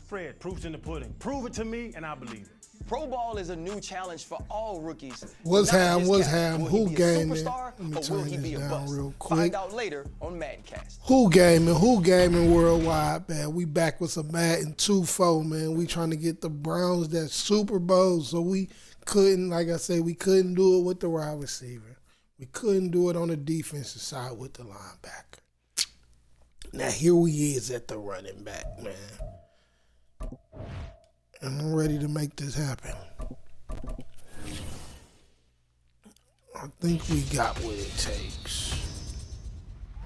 Fred, proof's in the pudding. Prove it to me, and I believe it. Pro Ball is a new challenge for all rookies. What's happening? Who gaming? Superstar, or will he be a bust? Real quick. Find out later on MaddenCast. Who gaming worldwide, man. We back with some Madden24, man. We trying to get the Browns that Super Bowl, so we couldn't, like I said, we couldn't do it with the wide receiver. We couldn't do it on the defensive side with the linebacker. Now here we is at the running back, man. And I'm ready to make this happen. I think we got what it takes.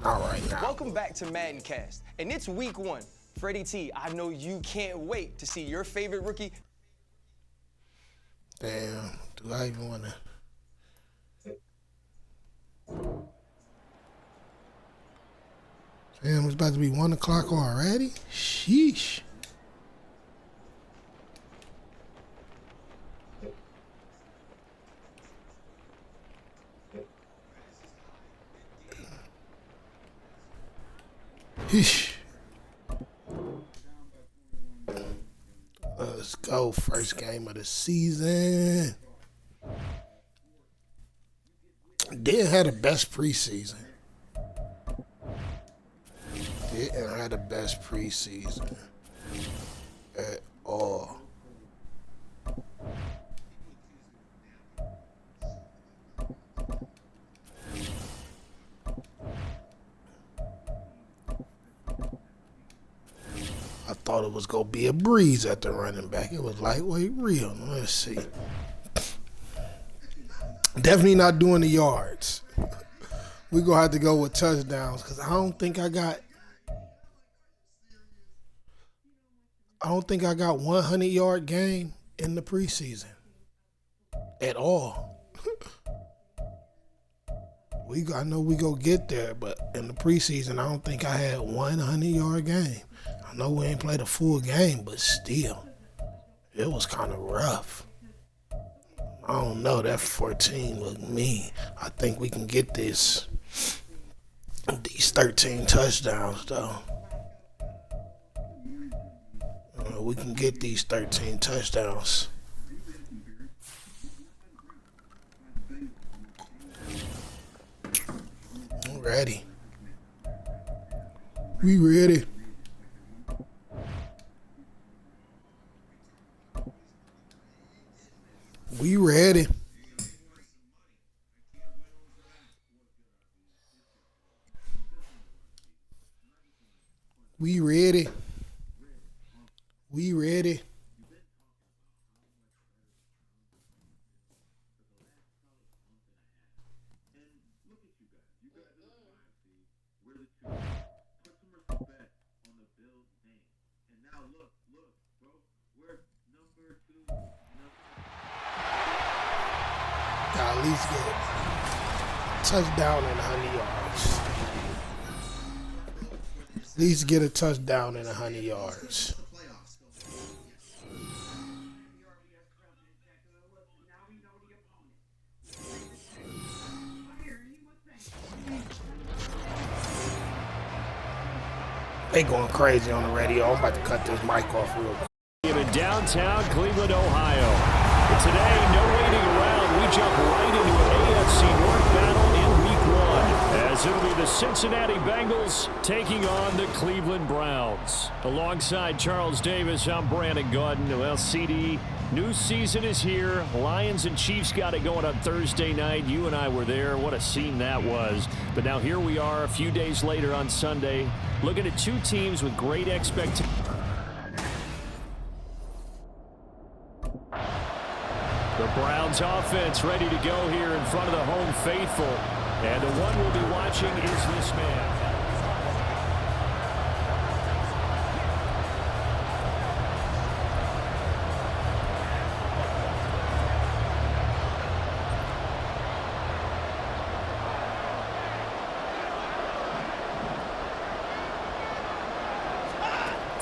All right, now. Welcome back to MaddenCast. And it's week 1. Freddie T, I know you can't wait to see your favorite rookie. Damn, do I even want to? Damn, it's about to be 1 o'clock already? Sheesh. Yeesh. Let's go. First game of the season. Didn't have the best preseason. Didn't have the best preseason at all. I thought it was going to be a breeze at the running back. It was lightweight real. Let's see. Definitely not doing the yards. We're going to have to go with touchdowns because I don't think I got 100-yard game in the preseason at all. I know we go get there, but in the preseason, I don't think I had 100-yard game. I know we ain't played a full game, but still, it was kind of rough. I don't know, that 14 looked mean. I think we can get these 13 touchdowns, though. We can get these 13 touchdowns. I'm ready. We ready. We ready. We ready. We ready. At least get a touchdown and 100 yards. At least get a touchdown and 100 yards. They going crazy on the radio. I'm about to cut this mic off real quick. In downtown Cleveland, Ohio. But today, no waiting around. We jump right into an AFC North battle in Week 1, as it'll be the Cincinnati Bengals taking on the Cleveland Browns. Alongside Charles Davis, I'm Brandon Gaudin. Well, CD, new season is here. Lions and Chiefs got it going on Thursday night. You and I were there. What a scene that was. But now here we are a few days later on Sunday, looking at two teams with great expectations. The Browns offense ready to go here in front of the home faithful. And the one we'll be watching is this man.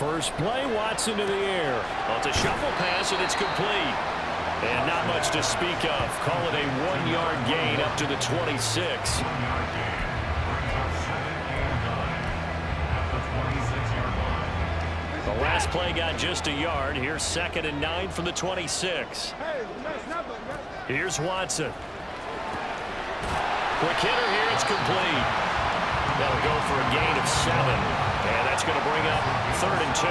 First play, Watson to the air. Well, it's a shuffle pass, and it's complete. And not much to speak of. Call it a 1-yard gain up to the 26. The The last play got just a yard. Here's 2nd and 9 from the 26. Here's Watson. Quick hitter here. It's complete. That'll go for a gain of 7. And that's going to bring up 3rd and 2.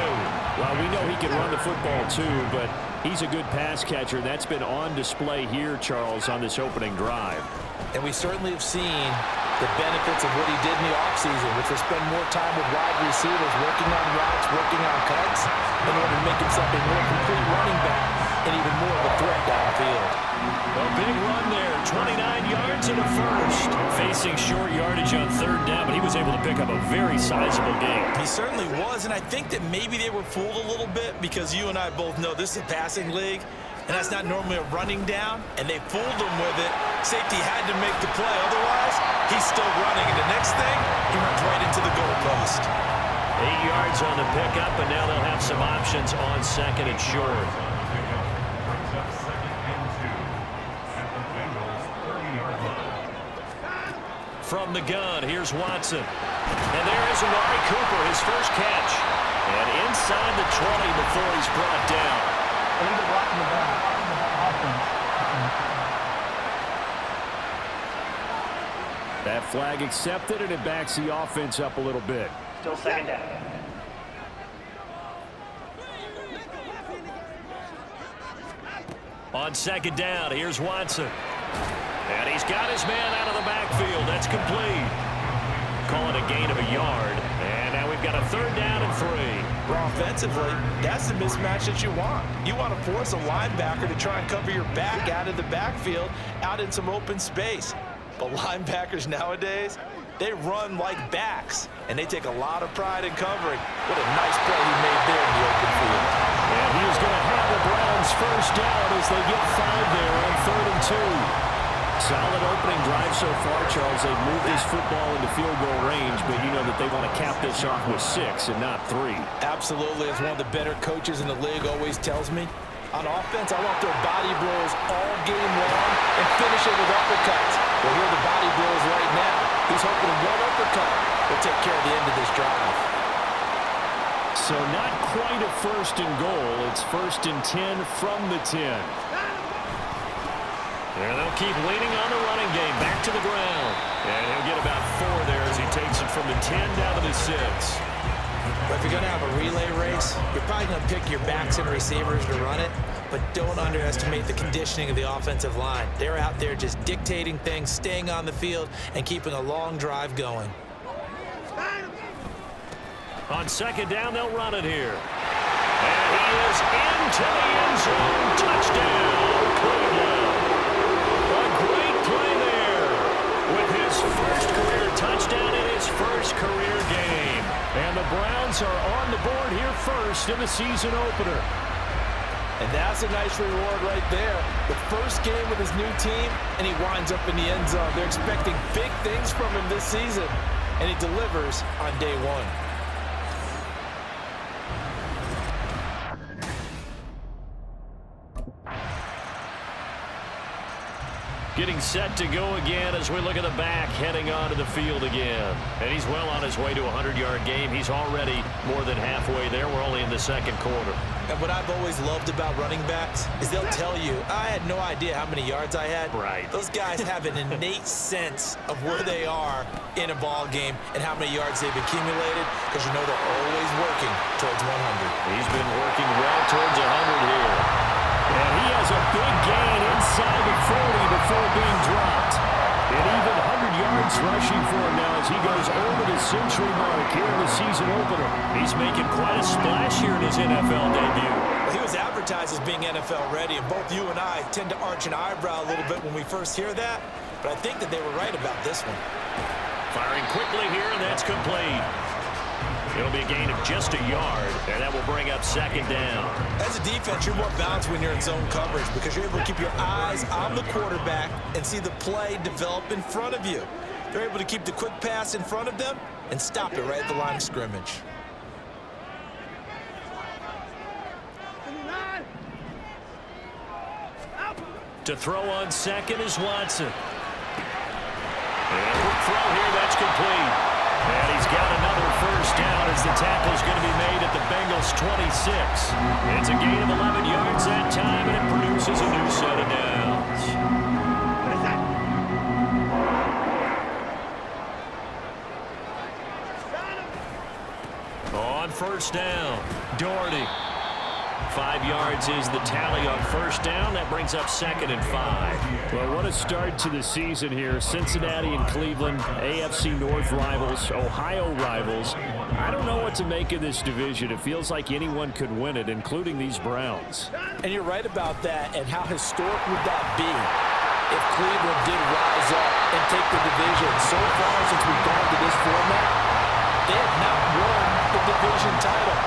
Well, we know he can run the football too, but he's a good pass catcher. That's been on display here, Charles, on this opening drive. And we certainly have seen the benefits of what he did in the offseason, which was spend more time with wide receivers, working on routes, working on cuts, in order to make himself a more complete running back and even more of a threat downfield. A big run there, 29 yards and a first. Facing short yardage on 3rd down, but he was able to pick up a very sizable gain. He certainly was, and I think that maybe they were fooled a little bit because you and I both know this is a passing league, and that's not normally a running down, and they fooled him with it. Safety had to make the play. Otherwise, he's still running, and the next thing, he runs right into the goalpost. 8 yards on the pickup, and now they'll have some options on 2nd and short. From the gun, here's Watson. And there is Amari Cooper, his first catch. And inside the 20 before he's brought down. That flag accepted, and it backs the offense up a little bit. Still 2nd down. On 2nd down, here's Watson. And he's got his man out of the backfield. That's complete. Call it a gain of a yard. And now we've got a 3rd down and 3. Well, offensively, that's the mismatch that you want. You want to force a linebacker to try and cover your back out of the backfield, out in some open space. But linebackers nowadays, they run like backs, and they take a lot of pride in covering. What a nice play he made there in the open field. And he is going to have the Browns first down as they get 5 there on 3rd and 2. Solid opening drive so far, Charles. They've moved this football into field goal range, but you know that they want to cap this off with 6 and not 3. Absolutely, as one of the better coaches in the league always tells me, on offense, I want their body blows all game long and finish it with uppercuts. Well, here are the body blows right now. He's hoping one uppercut will take care of the end of this drive. So not quite a 1st and goal. It's 1st and 10 from the 10. And they'll keep leaning on the running game. Back to the ground. And he'll get about 4 there as he takes it from the 10 down to the 6. But if you're going to have a relay race, you're probably going to pick your backs and receivers to run it, but don't underestimate the conditioning of the offensive line. They're out there just dictating things, staying on the field, and keeping a long drive going. On 2nd down, they'll run it here. And he is into the end zone. Touchdown, Cleveland. A great play there with his first career touchdown in his first career game. And the Browns are on the board here first in the season opener. And that's a nice reward right there. The first game with his new team, and he winds up in the end zone. They're expecting big things from him this season, and he delivers on day 1. Getting set to go again as we look at the back heading onto the field again. And he's well on his way to a 100-yard game. He's already more than halfway there. We're only in the 2nd quarter. And what I've always loved about running backs is they'll tell you, I had no idea how many yards I had. Right. Those guys have an innate sense of where they are in a ball game and how many yards they've accumulated, because you know they're always working towards 100. He's been working well towards 100 here. And he has a big gain inside the 40 before being dropped. And even 100 yards rushing for him now as he goes over the century mark here in the season opener. He's making quite a splash here in his NFL debut. Well, he was advertised as being NFL ready, and both you and I tend to arch an eyebrow a little bit when we first hear that, but I think that they were right about this one. Firing quickly here, and that's complete. It'll be a gain of just a yard, and that will bring up 2nd down. As a defense, you're more balanced when you're in zone coverage because you're able to keep your eyes on the quarterback and see the play develop in front of you. They're able to keep the quick pass in front of them and stop it right at the line of scrimmage. To throw on 2nd is Watson. And quick throw here, that's complete. And he's got another first down as the tackle's going to be made at the Bengals' 26. It's a gain of 11 yards that time, and it produces a new set of downs. On first down, Daugherty. 5 yards is the tally on first down. That brings up 2nd and 5. Well, what a start to the season here. Cincinnati and Cleveland, AFC North rivals, Ohio rivals. I don't know what to make of this division. It feels like anyone could win it, including these Browns. And you're right about that. And how historic would that be if Cleveland did rise up and take the division? So far since we've gone to this format, they have not won the division title.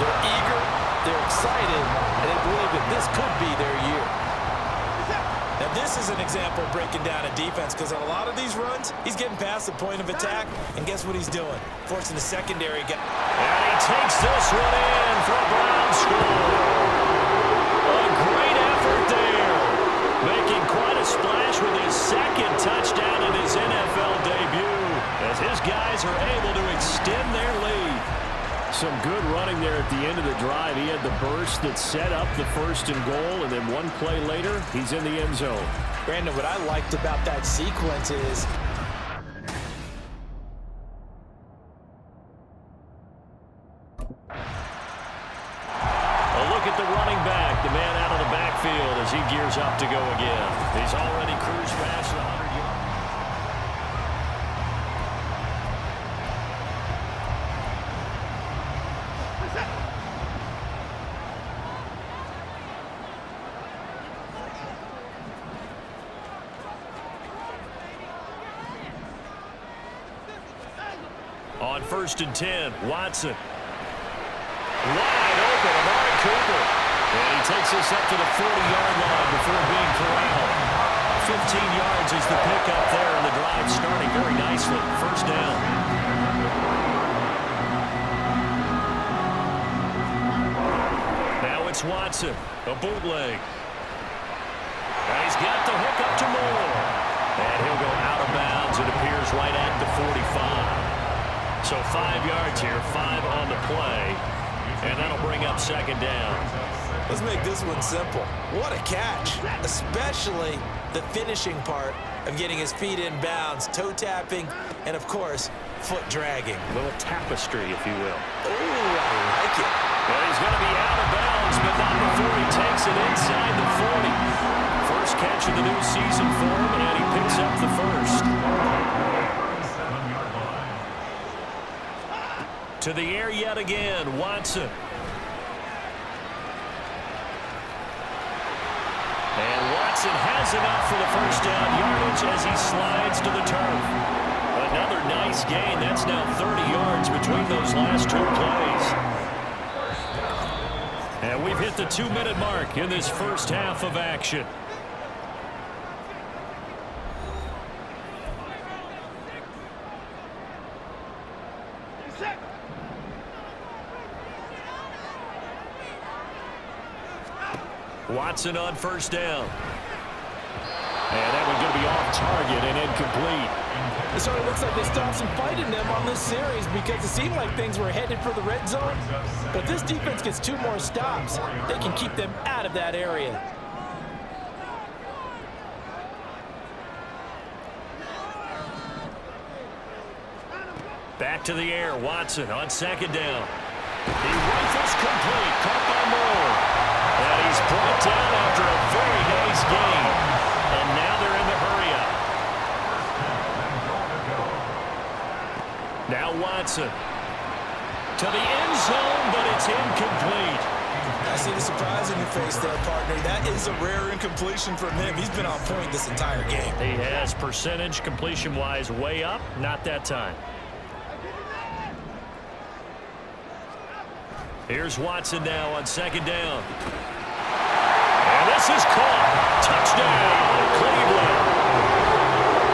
They're eager, they're excited, and they believe that this could be their year. Now this is an example of breaking down a defense, because on a lot of these runs, he's getting past the point of attack, and guess what he's doing? Forcing the secondary. And he takes this one in for a Brown score. A great effort there. Making quite a splash with his 2nd touchdown in his NFL debut, as his guys are able to extend their lead. Some good running there at the end of the drive. He had the burst that set up the 1st and goal, and then one play later, he's in the end zone. Brandon, what I liked about that sequence is a look at the running back, the man out of the backfield as he gears up to go again. He's already cruised past the 100 yards. On 1st and 10, Watson. Wide open, Amari Cooper. And he takes this up to the 40-yard line before being corralled. 15 yards is the pickup there, and the drive starting very nicely. First down. Now it's Watson, a bootleg. And he's got the hook up to Moore. And he'll go out of bounds. It appears right at the 45. So 5 yards here, 5 on the play, and that'll bring up 2nd down. Let's make this one simple. What a catch, especially the finishing part of getting his feet in bounds, toe tapping, and of course, foot dragging. A little tapestry, if you will. Oh, I like it. Well, he's going to be out of bounds, but not before he takes it inside the 40. First catch of the new season for him, and he picks up the 1st. To the air yet again, Watson. And Watson has enough for the 1st down yardage as he slides to the turf. Another nice gain. That's now 30 yards between those last 2 plays. And we've hit the 2-minute mark in this first half of action. Watson on 1st down. And that one's going to be off target and incomplete. it sort of looks like they stopped some fight in them on this series because it seemed like things were headed for the red zone. But this defense gets 2 more stops. They can keep them out of that area. Back to the air, Watson on 2nd down. He rifles complete, caught by Moore. And he's brought down after a very nice gain. And now they're in the hurry-up. Now Watson to the end zone, but it's incomplete. I see the surprise in your face there, partner. That is a rare incompletion from him. He's been on point this entire game. He has percentage completion-wise way up, not that time. Here's Watson now on 2nd down. And this is caught. Touchdown, Cleveland.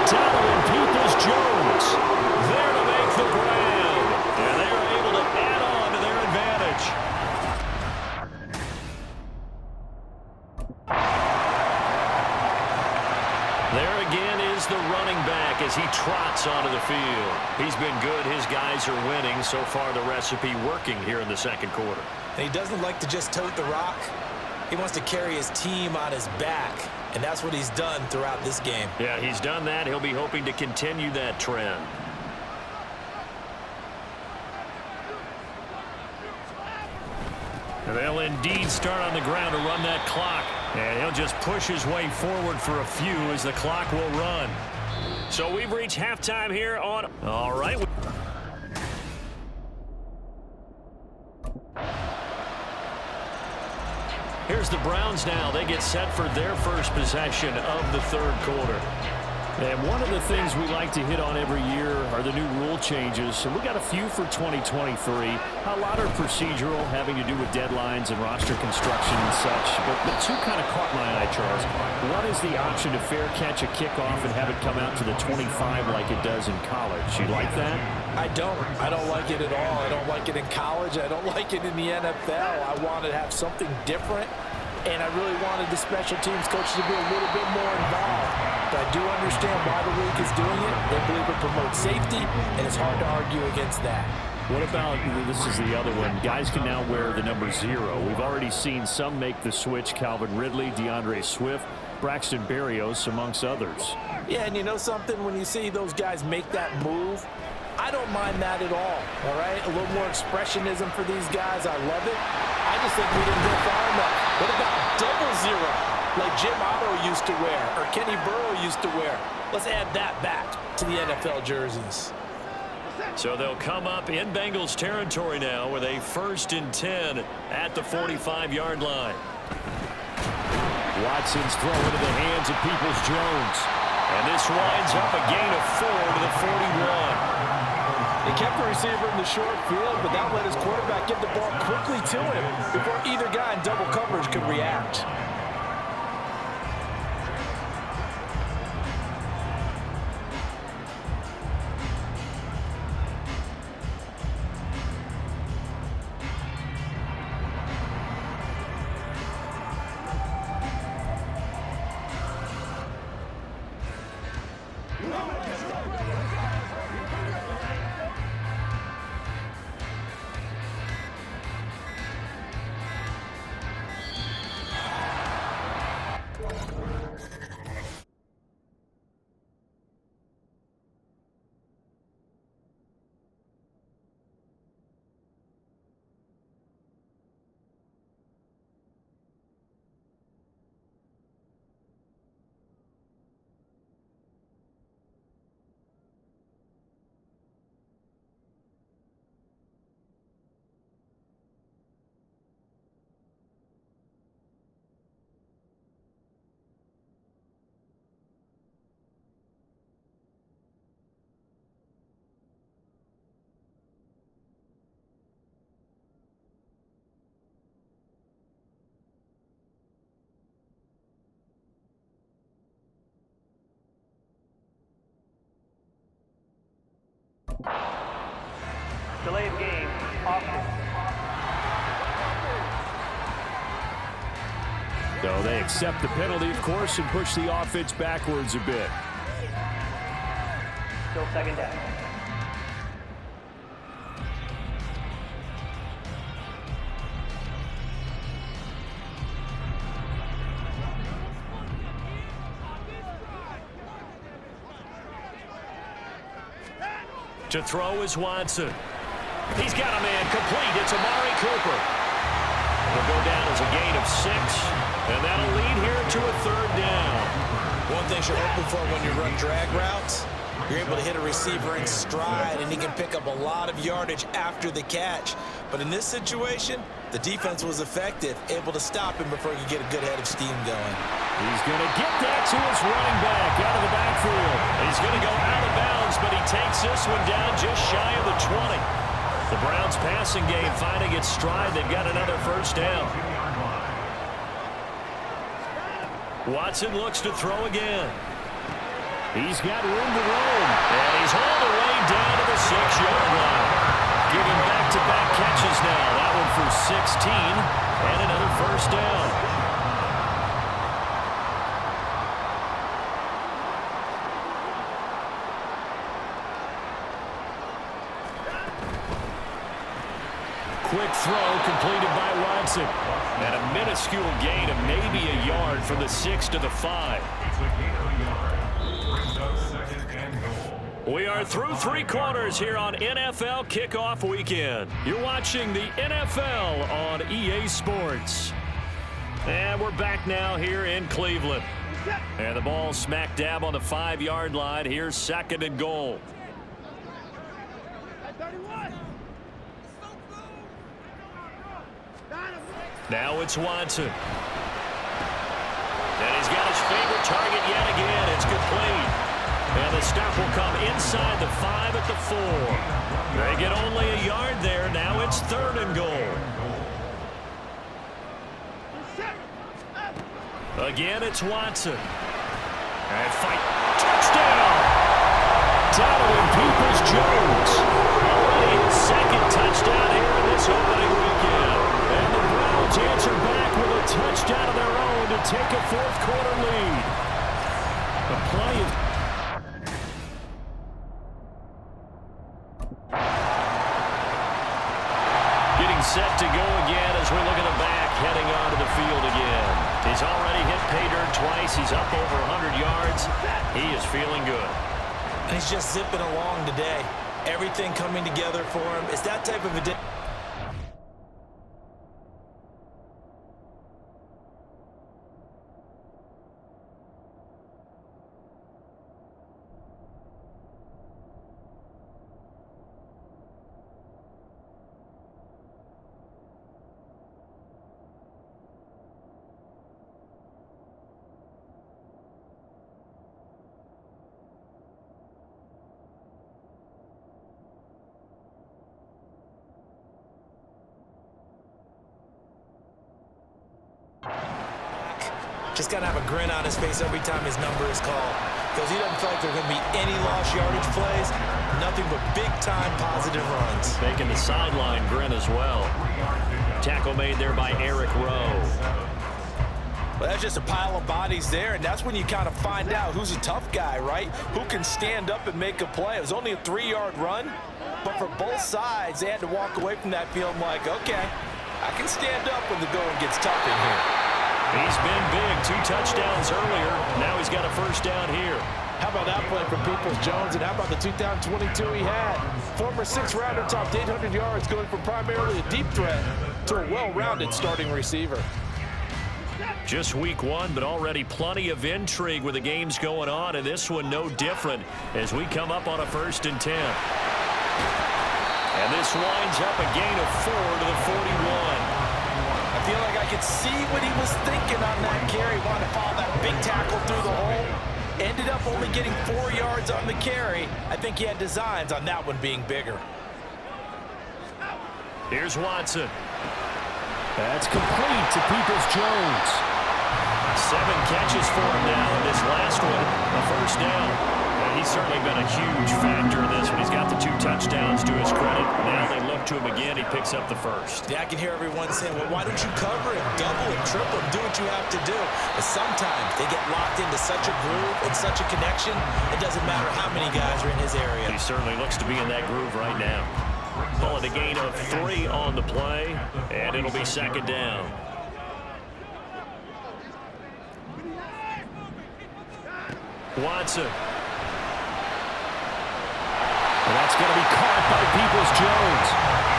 Donovan Peoples-Jones there to make the grab. And they are able to add on to their advantage. There again is the running back as he trots onto the field. He's been good. His guys are winning. So far, the recipe working here in the second quarter. And he doesn't like to just tote the rock. He wants to carry his team on his back, and that's what he's done throughout this game. Yeah, he's done that. He'll be hoping to continue that trend. They'll indeed start on the ground to run that clock. And he'll just push his way forward for a few as the clock will run. So we've reached halftime here on... All right. Here's the Browns now. They get set for their first possession of the third quarter. And one of the things we like to hit on every year are the new rule changes. And we got a few for 2023. A lot are procedural, having to do with deadlines and roster construction and such. But two kind of caught my eye, Charles. One is the option to fair catch a kickoff and have it come out to the 25 like it does in college. You like that? I don't like it at all. I don't like it in college. I don't like it in the NFL. I want to have something different. And I really wanted the special teams coaches to be a little bit more involved. But I do understand why the league is doing it. They believe it promotes safety, and it's hard to argue against that. What about, this is the other one, guys can now wear the number 0. We've already seen some make the switch, Calvin Ridley, DeAndre Swift, Braxton Berrios, amongst others. Yeah, and you know something? When you see those guys make that move, I don't mind that at all right? A little more expressionism for these guys. I love it. I just think we didn't go far enough. What about double 0, like Jim Otto used to wear or Kenny Burrow used to wear? Let's add that back to the NFL jerseys. So they'll come up in Bengals territory now with a 1st and 10 at the 45-yard line. Watson's throw into the hands of Peoples-Jones. And this winds up a gain of 4 to the 41. They kept the receiver in the short field, but that let his quarterback get the ball quickly to him before either guy in double coverage could react. Delay of game, offense. So they accept the penalty, of course, and push the offense backwards a bit. Still 2nd down. To throw is Watson. He's got a man complete. It's Amari Cooper. It'll go down as a gain of 6, and that'll lead here to a 3rd down. One thing you're hoping for when you run drag routes, you're able to hit a receiver in stride, and he can pick up a lot of yardage after the catch. But in this situation, the defense was effective, able to stop him before he could get a good head of steam going. He's going to get that to his running back out of the backfield. He's going to go out of bounds, but he takes this one down just shy of the 20. The Browns passing game finding its stride. They've got another 1st down. Watson looks to throw again. He's got room to roam, and he's hauled away down to the 6-yard line. Giving back-to-back catches now. That one for 16, and another 1st down. quick throw completed by Watson. And a minuscule gain of maybe a yard from the 6 to the 5. We are through 3 quarters here on NFL Kickoff Weekend. You're watching the NFL on EA Sports. And we're back now here in Cleveland. And the ball smack dab on the 5-yard line. Here's 2nd and goal. Now it's Watson. And he's got his favorite target yet again. It's complete. And the stop will come inside the 5 at the 4. They get only a yard there. Now it's 3rd and goal. Again, it's Watson. And fight. Touchdown! Donovan Peoples-Jones. Already his 2nd touchdown here in this opening weekend. And the Browns answer back with a touchdown of their own to take a 4th quarter lead. A play of... Getting set to go again as we look at the back heading onto the field again. He's already hit pay dirt twice. He's up over 100 yards. He is feeling good. And he's just zipping along today. Everything coming together for him. It's that type of a day. Just got to have a grin on his face every time his number is called, because he doesn't feel like there are going to be any lost yardage plays, nothing but big-time positive runs. Making the sideline grin as well. Tackle made there by Eric Rowe. Well, that's just a pile of bodies there, and that's when you kind of find out who's a tough guy, right? Who can stand up and make a play. It was only a 3-yard run, but for both sides, they had to walk away from that feeling like, okay, I can stand up when the going gets tough in here. He's been big. 2 touchdowns earlier. Now he's got a 1st down here. How about that play from Peoples-Jones, and how about the 2022 he had? Former 6th-rounder topped 800 yards, going from primarily a deep threat to a well-rounded starting receiver. Just week 1, but already plenty of intrigue with the games going on, and this one no different as we come up on a 1st and 10. And this winds up a gain of 4 to the 41. I feel like I could see what he was thinking on that carry. Wanted to follow that big tackle through the hole. Ended up only getting 4 yards on the carry. I think he had designs on that one being bigger. Here's Watson. That's complete to Peoples-Jones. 7 catches for him now in this last one. A 1st down. And he's certainly been a huge factor in this one. He's got the 2 touchdowns to his credit. Now they look to him again. He picks up the 1st. Yeah, I can hear everyone saying, well, why don't you cover him, double him, triple him, do what you have to do. But sometimes they get locked into such a groove and such a connection, it doesn't matter how many guys are in his area. He certainly looks to be in that groove right now. Calling a gain of 3 on the play, and it'll be 2nd down. Watson. And that's going to be caught by Peoples-Jones.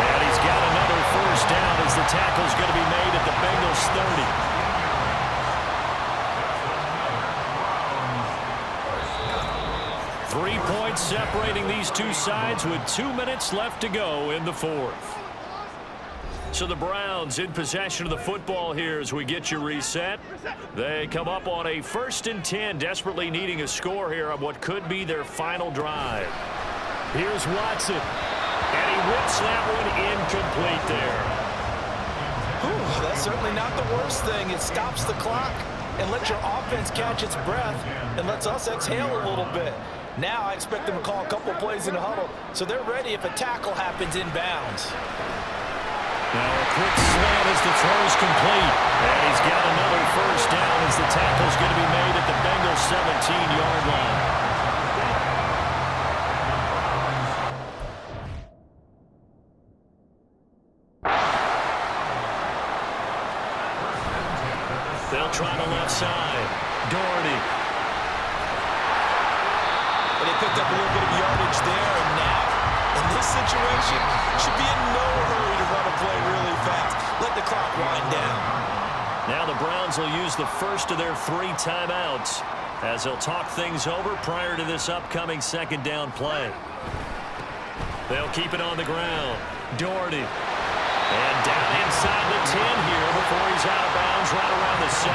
And he's got another 1st down as the tackle's going to be made at the Bengals 30. 3 points separating these 2 sides with 2 minutes left to go in the 4th. So the Browns in possession of the football here as we get you reset. They come up on a 1st and 10, desperately needing a score here on what could be their final drive. Here's Watson, and he whips that one incomplete there. Whew, that's certainly not the worst thing. It stops the clock and lets your offense catch its breath and lets us exhale a little bit. Now I expect them to call a couple plays in the huddle, so they're ready if a tackle happens inbounds. Now a quick slant as the throw's complete. And he's got another 1st down as the tackle's going to be made at the Bengals 17-yard line. They'll try the left side. Daugherty. And they picked up a little bit of yardage there, and now, in this situation, should be in no hurry to run a play really fast. Let the clock wind down. Now the Browns will use the first of their 3 timeouts as they'll talk things over prior to this upcoming second down play. They'll keep it on the ground. Daugherty. And down inside the 10 here before he's out of bounds right around the 7.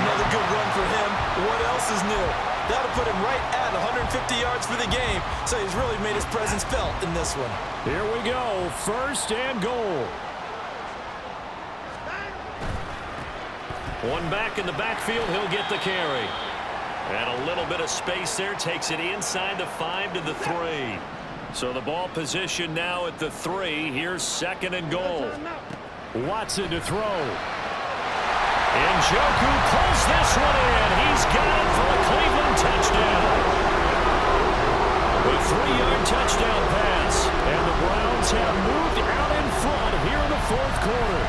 Another good run for him. What else is new? That'll put him right at 150 yards for the game, so he's really made his presence felt in this one. Here we go, first and goal. One back in the backfield, he'll get the carry. And a little bit of space there, takes it inside the 5 to the 3. So the ball position now at the 3. Here's second and goal. Watson to throw. Njoku pulls this one in. He's got it for a Cleveland touchdown. A 3-yard touchdown pass. And the Browns have moved out in front here in the 4th quarter.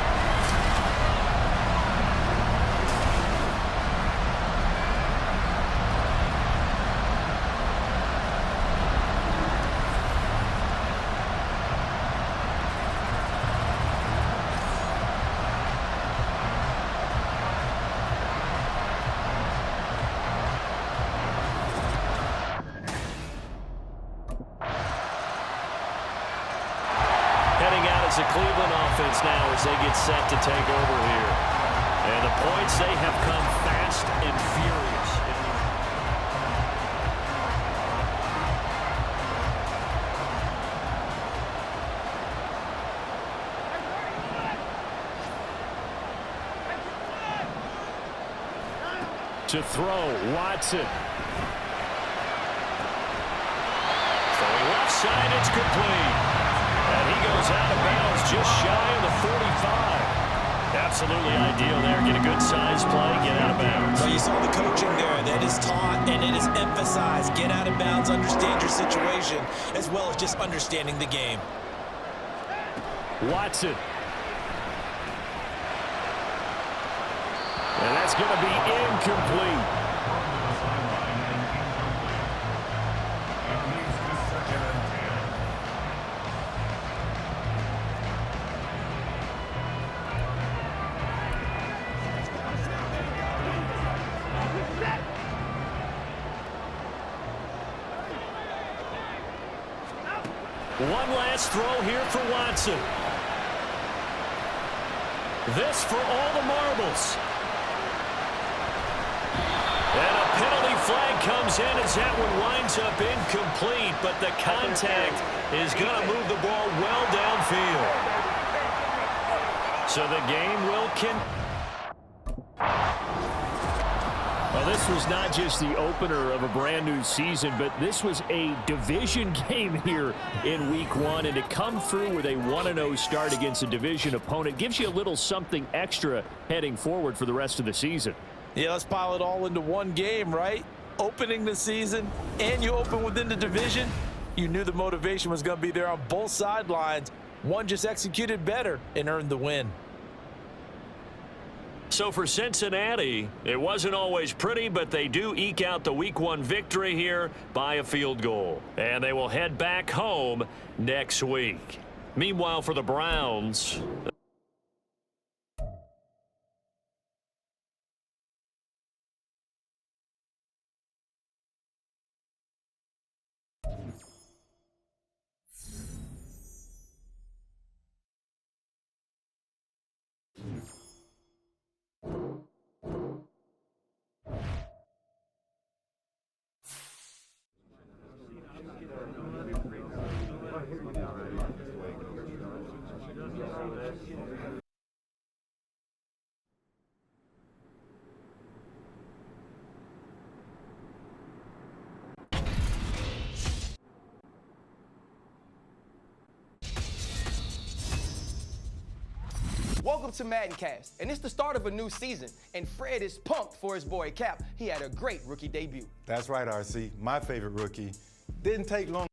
The Cleveland offense now as they get set to take over here. And the points, they have come fast and furious. To throw, Watson. Throwing left side, it's complete. And he goes out of bounds just shy of the 45. Absolutely ideal there. Get a good size play, get out of bounds. Well, you saw the coaching there. That is taught and it is emphasized. Get out of bounds, understand your situation, as well as just understanding the game. Watson. And that's going to be incomplete. One last throw here for Watson. This for all the marbles. And a penalty flag comes in as that one winds up incomplete, but the contact is going to move the ball well downfield. So the game will continue. Well, this was not just the opener of a brand new season, but this was a division game here in week 1. And to come through with a 1-0 start against a division opponent gives you a little something extra heading forward for the rest of the season. Yeah, let's pile it all into one game, right? Opening the season, and you open within the division. You knew the motivation was going to be there on both sidelines. One just executed better and earned the win. So for Cincinnati, it wasn't always pretty, but they do eke out the week 1 victory here by a field goal. And they will head back home next week. Meanwhile, for the Browns, Welcome to MaddenCast, and it's the start of a new season, and Fred is pumped for his boy Cap. He had a great rookie debut. That's right, RC. My favorite rookie. Didn't take long.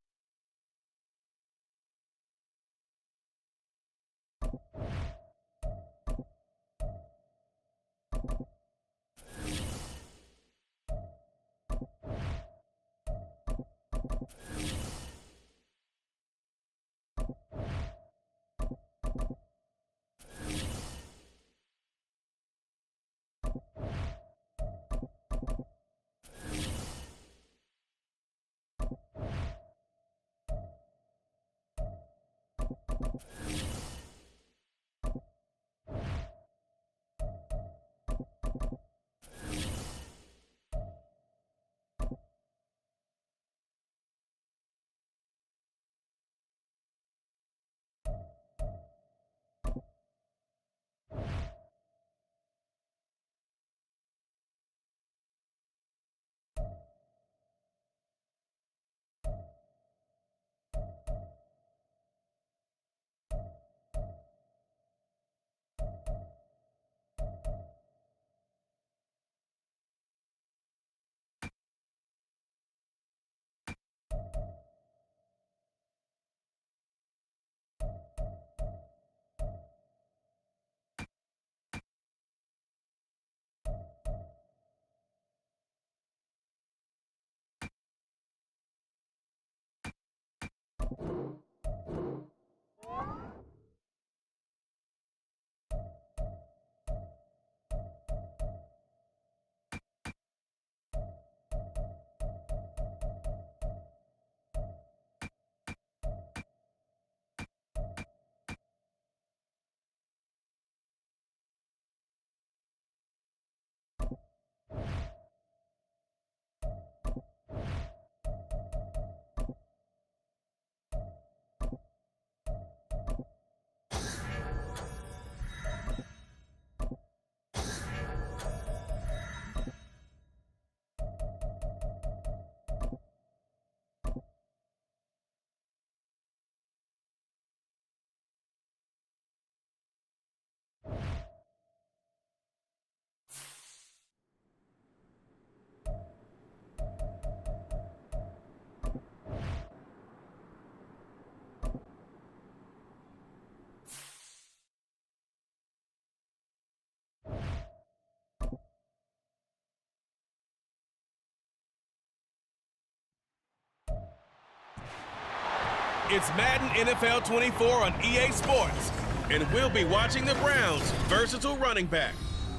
It's Madden NFL 24 on EA Sports, and we'll be watching the Browns' versatile running back.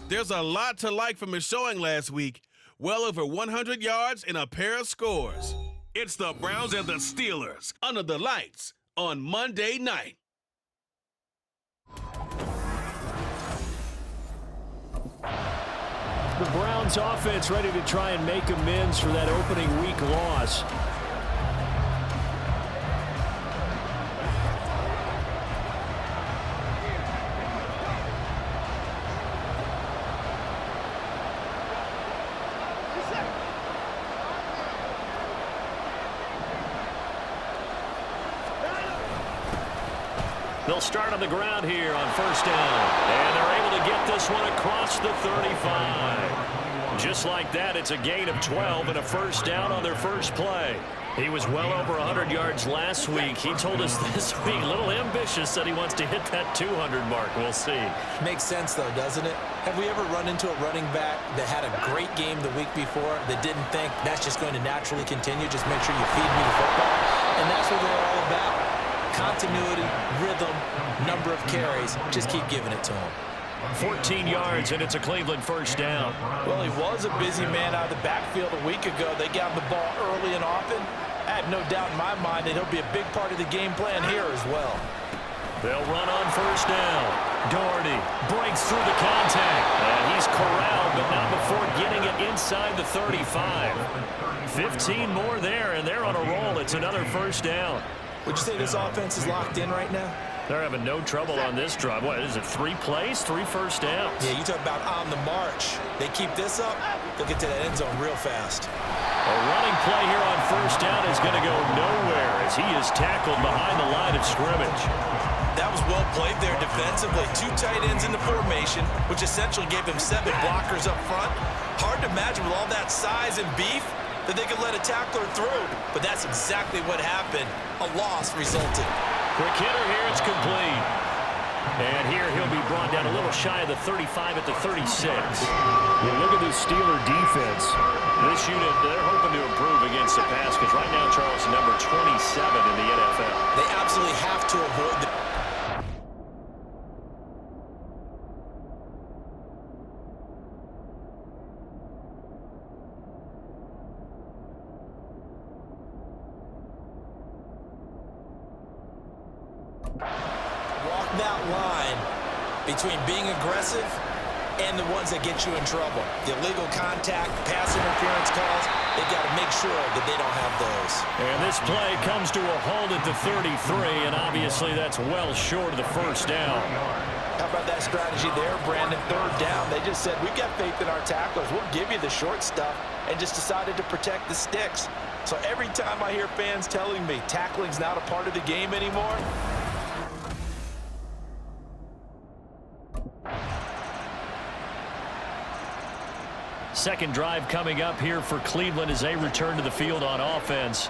There's a lot to like from his showing last week, well over 100 yards and a pair of scores. It's the Browns and the Steelers under the lights on Monday night. The Browns offense ready to try and make amends for that opening week loss. They'll start on the ground here on first down. And they're able to get this one across the 35. Just like that, it's a gain of 12 and a first down on their first play. He was well over 100 yards last week. He told us this week, a little ambitious, that he wants to hit that 200 mark. We'll see. Makes sense, though, doesn't it? Have we ever run into a running back that had a great game the week before that didn't think that's just going to naturally continue? Just make sure you feed me the football. And that's what they're all about. Continuity, rhythm, number of carries. Just keep giving it to him. 14 yards, and it's a Cleveland first down. Well, he was a busy man out of the backfield a week ago. They got the ball early and often. I have no doubt in my mind that he'll be a big part of the game plan here as well. They'll run on first down. Daugherty breaks through the contact. And he's corralled, but not before getting it inside the 35. 15 more there, and they're on a roll. It's another first down. Would you say this offense is locked in right now? They're having no trouble on this drive. What is it, 3 plays, 3 first downs? Yeah, you talk about on the march. They keep this up, they'll get to that end zone real fast. A running play here on first down is going to go nowhere as he is tackled behind the line of scrimmage. That was well played there defensively. 2 tight ends in the formation, which essentially gave him 7 blockers up front. Hard to imagine with all that size and beef that they could let a tackler through, but that's exactly what happened. A loss resulted. Quick hitter here, it's complete. And here he'll be brought down a little shy of the 35 at the 36. Well, look at this Steeler defense. This unit, they're hoping to improve against the pass because right now, Charles, number 27 in the NFL. They absolutely have to avoid the... Walk that line between being aggressive and the ones that get you in trouble. The illegal contact, pass interference calls, they've got to make sure that they don't have those. And this play comes to a halt at the 33, and obviously that's well short of the first down. How about that strategy there, Brandon? 3rd down. They just said, we've got faith in our tacklers. We'll give you the short stuff, and just decided to protect the sticks. So every time I hear fans telling me tackling's not a part of the game anymore, second drive coming up here for Cleveland as they return to the field on offense.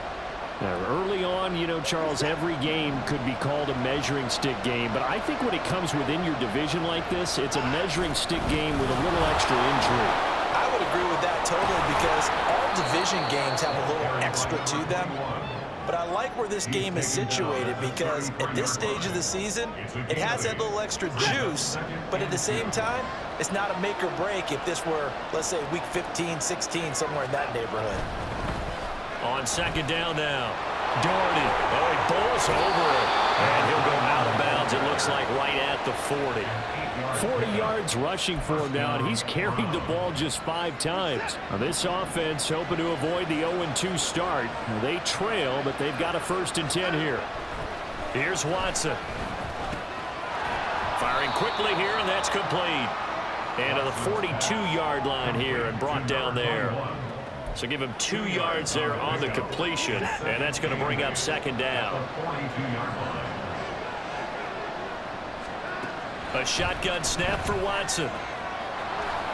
Now, early on, you know, Charles, every game could be called a measuring stick game, but I think when it comes within your division like this, it's a measuring stick game with a little extra intrigue. I would agree with that totally because all division games have a little extra to them. but I like where this game is situated because at this stage of the season, it has that little extra juice, but at the same time, it's not a make or break if this were, let's say, week 15, 16, somewhere in that neighborhood. On second down now, Daugherty. Oh, he bowls over it, and he'll go out of bounds, it looks like, right at the 40. 40 yards rushing for him now, and he's carried the ball just 5 times. Now, this offense hoping to avoid the 0-2 start. Now, they trail, but they've got a 1st and 10 here. Here's Watson. Firing quickly here, and that's complete. And to the 42-yard line here and brought down there. So give him 2 yards there on the completion, and that's going to bring up second down. A shotgun snap for Watson.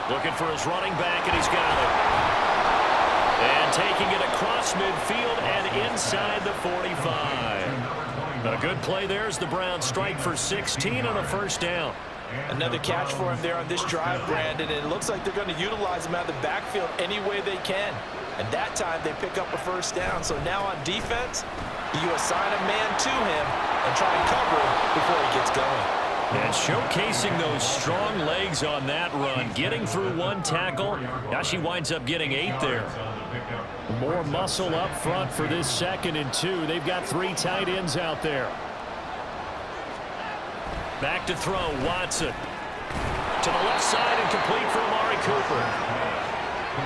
Looking for his running back, and he's got it. And taking it across midfield and inside the 45. A good play there as the Browns strike for 16 on a 1st down. Another catch for him there on this drive, Brandon, and it looks like they're going to utilize him out of the backfield any way they can. And that time they pick up a 1st down. So now on defense, you assign a man to him and try and cover him before he gets going. And showcasing those strong legs on that run, getting through 1 tackle. Now she winds up getting 8 there. More muscle up front for this 2nd and 2. They've got 3 tight ends out there. Back to throw, Watson. To the left side and complete for Amari Cooper.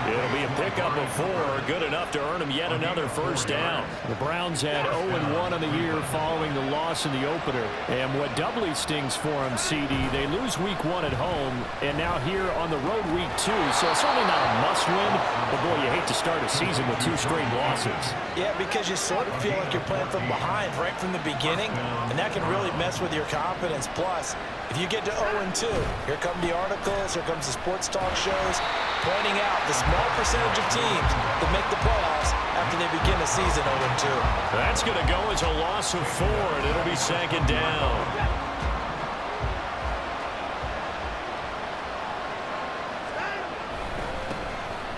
It'll be a pickup of 4, good enough to earn him yet another 1st down. The Browns had 0-1 on the year following the loss in the opener. And what doubly stings for them, CD, they lose week 1 at home, and now here on the road week 2. So it's certainly not a must-win, but boy, you hate to start a season with 2 straight losses. Yeah, because you sort of feel like you're playing from behind right from the beginning, and that can really mess with your confidence. Plus, if you get to 0-2, here come the articles, here comes the sports talk shows, pointing out the small percentage of teams that make the playoffs after they begin a season 0-2. That's going to go as a loss of 4, and it'll be second down.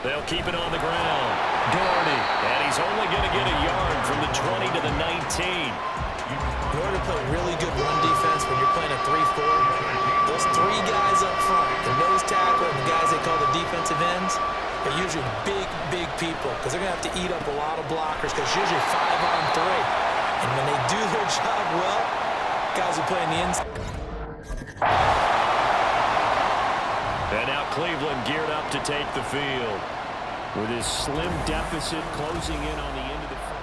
They'll keep it on the ground. Daugherty, and he's only going to get a yard from the 20 to the 19. In order to play really good run defense when you're playing a 3-4, those 3 guys up front, the nose tackle and the guys they call the defensive ends, are usually big people because they're going to have to eat up a lot of blockers because it's usually 5-on-3. And when they do their job well, guys who play in the inside. And now Cleveland geared up to take the field with his slim deficit closing in on the end of the field.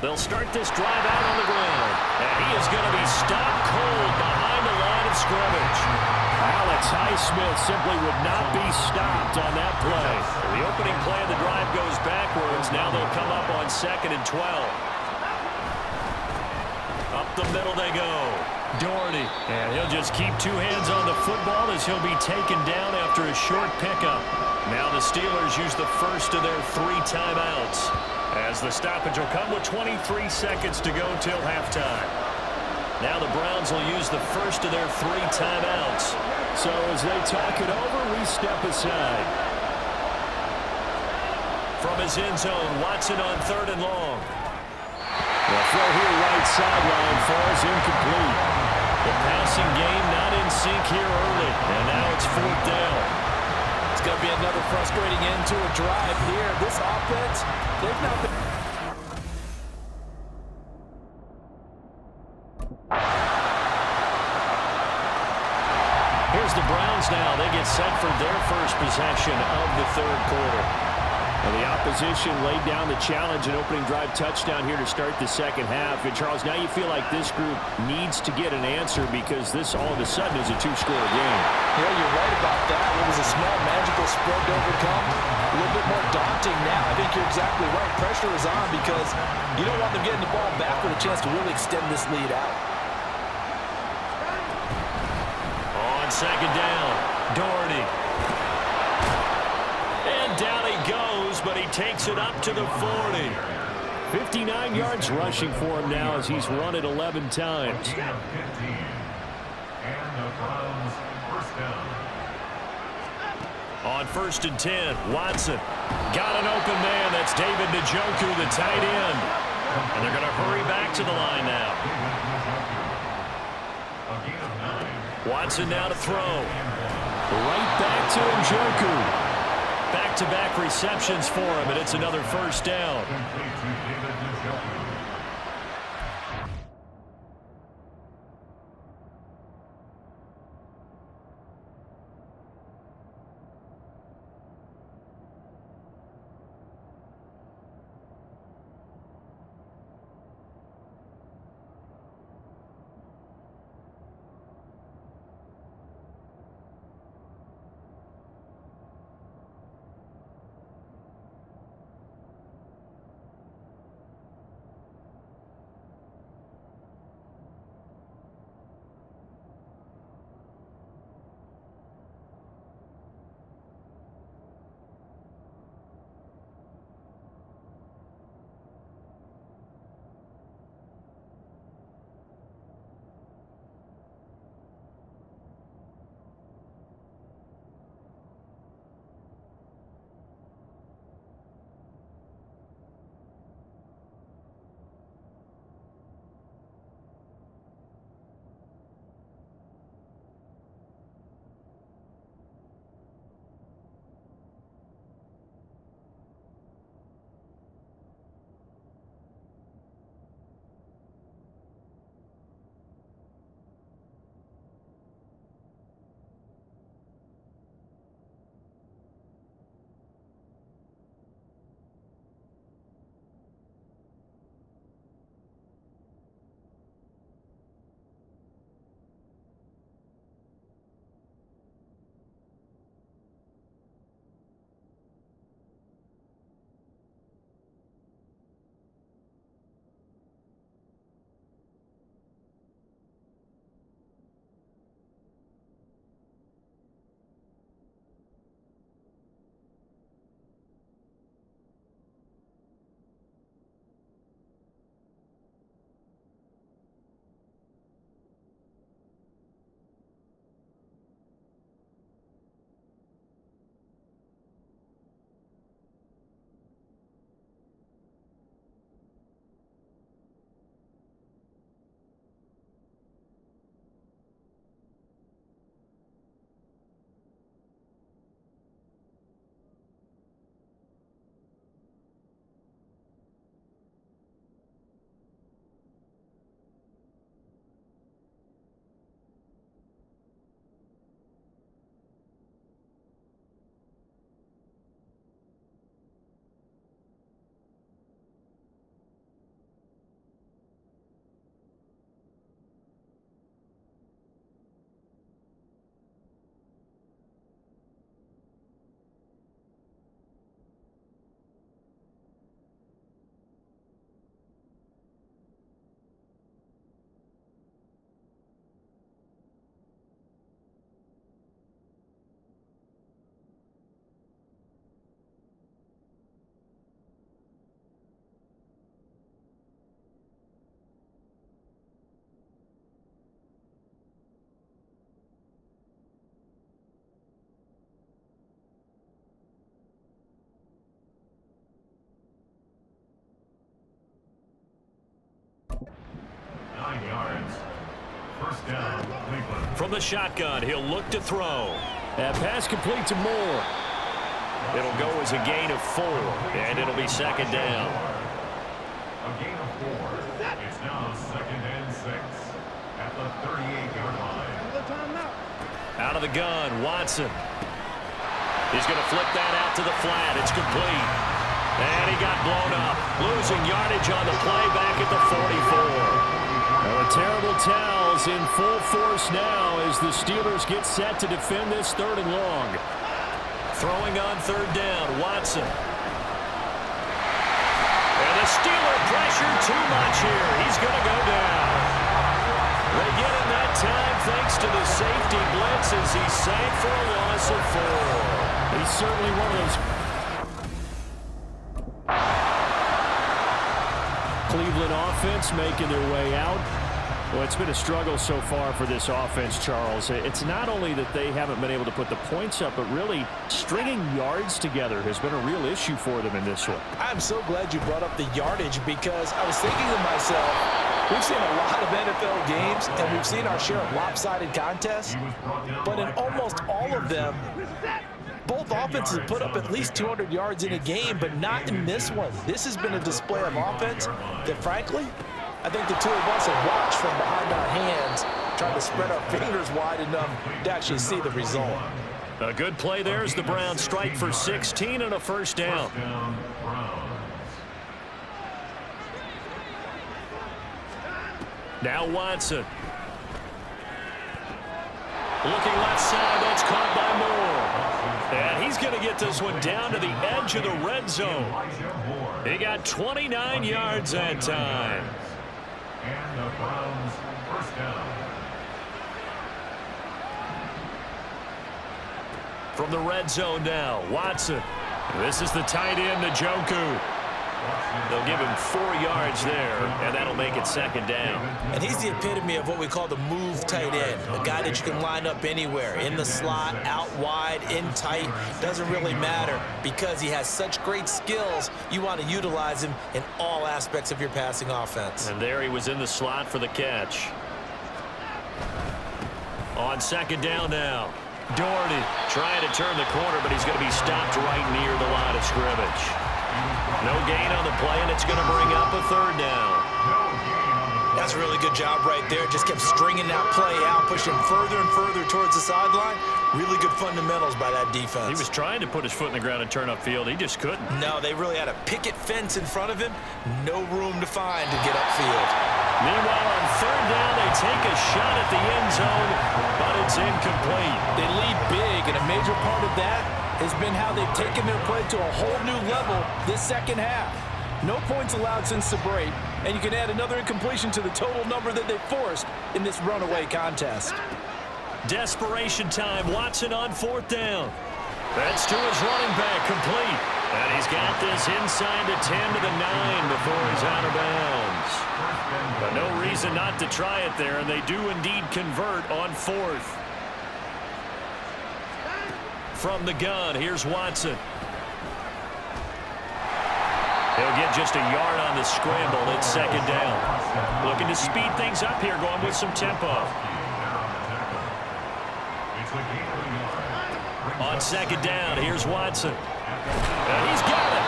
They'll start this drive out on the ground. And he is going to be stopped cold behind the line of scrimmage. Alex Highsmith simply would not be stopped on that play. The opening play of the drive goes backwards. Now they'll come up on 2nd and 12. Up the middle they go. Daugherty. And he'll just keep two hands on the football as he'll be taken down after a short pickup. Now the Steelers use the first of their 3 timeouts, as the stoppage will come with 23 seconds to go till halftime. Now the Browns will use the first of their 3 timeouts. So as they talk it over, we step aside. From his end zone, Watson on 3rd and long. The throw here right sideline falls incomplete. The passing game not in sync here early, and now it's 4th down. It's going to be another frustrating end to a drive here. This offense, they've not been... Here's the Browns now. They get set for their first possession of the 3rd quarter. And the opposition laid down the challenge, an opening drive touchdown here to start the 2nd half. And, Charles, now you feel like this group needs to get an answer because this all of a sudden is a 2-score game. Yeah, you're right about that. It was a small magical spread to overcome. A little bit more daunting now. I think you're exactly right. Pressure is on because you don't want them getting the ball back with a chance to really extend this lead out. On 2nd down, Daugherty. And down he goes, but he takes it up to the 40. 59 yards rushing for him now as he's run it 11 times. On 1st and 10, Watson. Got an open man. That's David Njoku, the tight end. And they're going to hurry back to the line now. Watson now to throw. Right back to Njoku. Back-to-back receptions for him, and it's another 1st down. From the shotgun, he'll look to throw. That pass complete to Moore. It'll go as a gain of 4, and it'll be second down. A gain of 4. It's now 2nd and 6 at the 38-yard line. Out of the gun, Watson. He's going to flip that out to the flat. It's complete. And he got blown up. Losing yardage on the play back at the 44. Well, the terrible towels in full force now as the Steelers get set to defend this 3rd and long. Throwing on 3rd down, Watson. And the Steeler pressure too much here. He's going to go down. They get him that time thanks to the safety blitz as he sank for a loss of 4. He's certainly one of those. Cleveland offense making their way out. Well, it's been a struggle so far for this offense, Charles. It's not only that they haven't been able to put the points up, but really stringing yards together has been a real issue for them in this one. I'm so glad you brought up the yardage because I was thinking to myself, we've seen a lot of NFL games, and we've seen our share of lopsided contests, but in almost all of them, both offenses put up at least 200 yards in a game, but not in this one. This has been a display of offense that, frankly, I think the two of us have watched from behind our hands, trying to spread our fingers wide enough to actually see the result. A good play there as the Browns strike for 16 and a first down. Now Watson. Looking left side, that's caught by Moore. And he's going to get this one down to the edge of the red zone. He got 29 yards that time. And the Browns first down. From the red zone now, Watson. This is the tight end, Njoku. They'll give him 4 yards there, and that'll make it second down. And he's the epitome of what we call the move tight end, a guy that you can line up anywhere, in the slot, out wide, in tight, doesn't really matter because he has such great skills. You want to utilize him in all aspects of your passing offense. And there he was in the slot for the catch. On second down now, Daugherty trying to turn the corner, but he's going to be stopped right near the line of scrimmage. No gain on the play, and it's going to bring up a third down. That's a really good job right there. Just kept stringing that play out, pushing further and further towards the sideline. Really good fundamentals by that defense. He was trying to put his foot in the ground and turn upfield. He just couldn't. No, they really had a picket fence in front of him. No room to find to get upfield. Meanwhile, on third down, they take a shot at the end zone, but it's incomplete. They lead big, and a major part of that has been how they've taken their play to a whole new level this second half. No points allowed since the break, and you can add another incompletion to the total number that they forced in this runaway contest. Desperation time. Watson on fourth down. That's to his running back, complete. And he's got this inside the 10 to the 9 before he's out of bounds. But no reason not to try it there, and they do indeed convert on fourth. From the gun, here's Watson. He'll get just a yard on the scramble. It's second down. Looking to speed things up here, going with some tempo. On second down, here's Watson. And he's got it.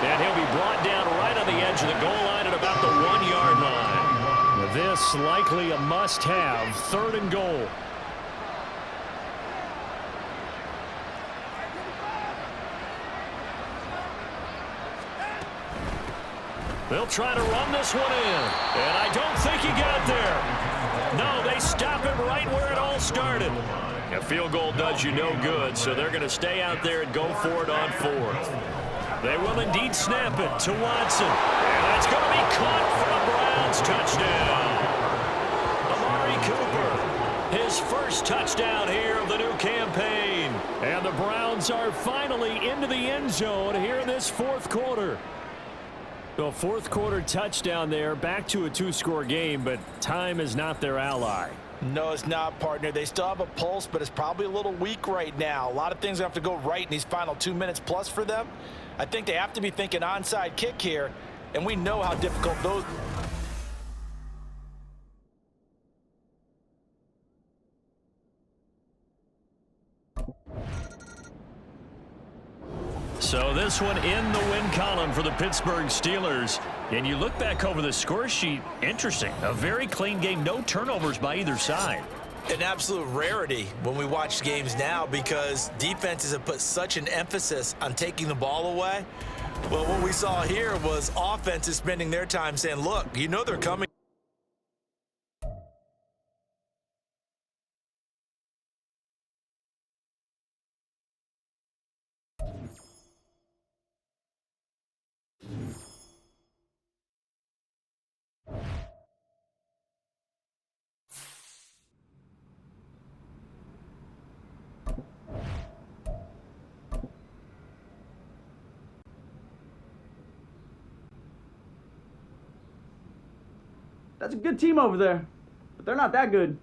And he'll be brought down right on the edge of the goal line at about the 1 yard line. This likely a must-have, third and goal. They'll try to run this one in. And I don't think he got there. No, they stop him right where it all started. A field goal does you no good, so they're going to stay out there and go for it on fourth. They will indeed snap it to Watson. And that's going to be caught for a Browns touchdown. Amari Cooper, his first touchdown here of the new campaign. And the Browns are finally into the end zone here in this fourth quarter. So fourth quarter touchdown there, back to a 2-score game, but time is not their ally. No, it's not, partner. They still have a pulse, but it's probably a little weak right now. A lot of things have to go right in these final 2 minutes plus for them. I think they have to be thinking onside kick here, and we know how difficult those... So this one in the win column for the Pittsburgh Steelers. And you look back over the score sheet, interesting. A very clean game, no turnovers by either side. An absolute rarity when we watch games now because defenses have put such an emphasis on taking the ball away. Well, what we saw here was offenses spending their time saying, look, you know they're coming. That's a good team over there, but they're not that good.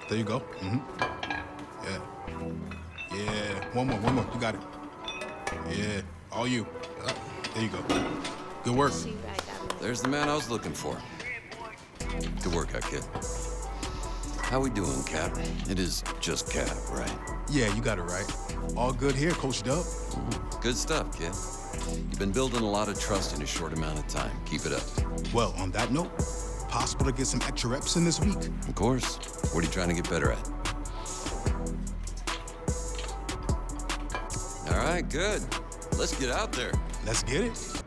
There you go. Yeah. Yeah. One more. You got it. Yeah. All you. There you go. Good work. There's the man I was looking for. Good work out, kid. How we doing, Cap? It is just Cap, right? Yeah, you got it right. All good here, Coach Dub. Good stuff, kid. You've been building a lot of trust in a short amount of time. Keep it up. Well, on that note, possible to get some extra reps in this week? Of course. What are you trying to get better at? All right, good. Let's get out there. Let's get it.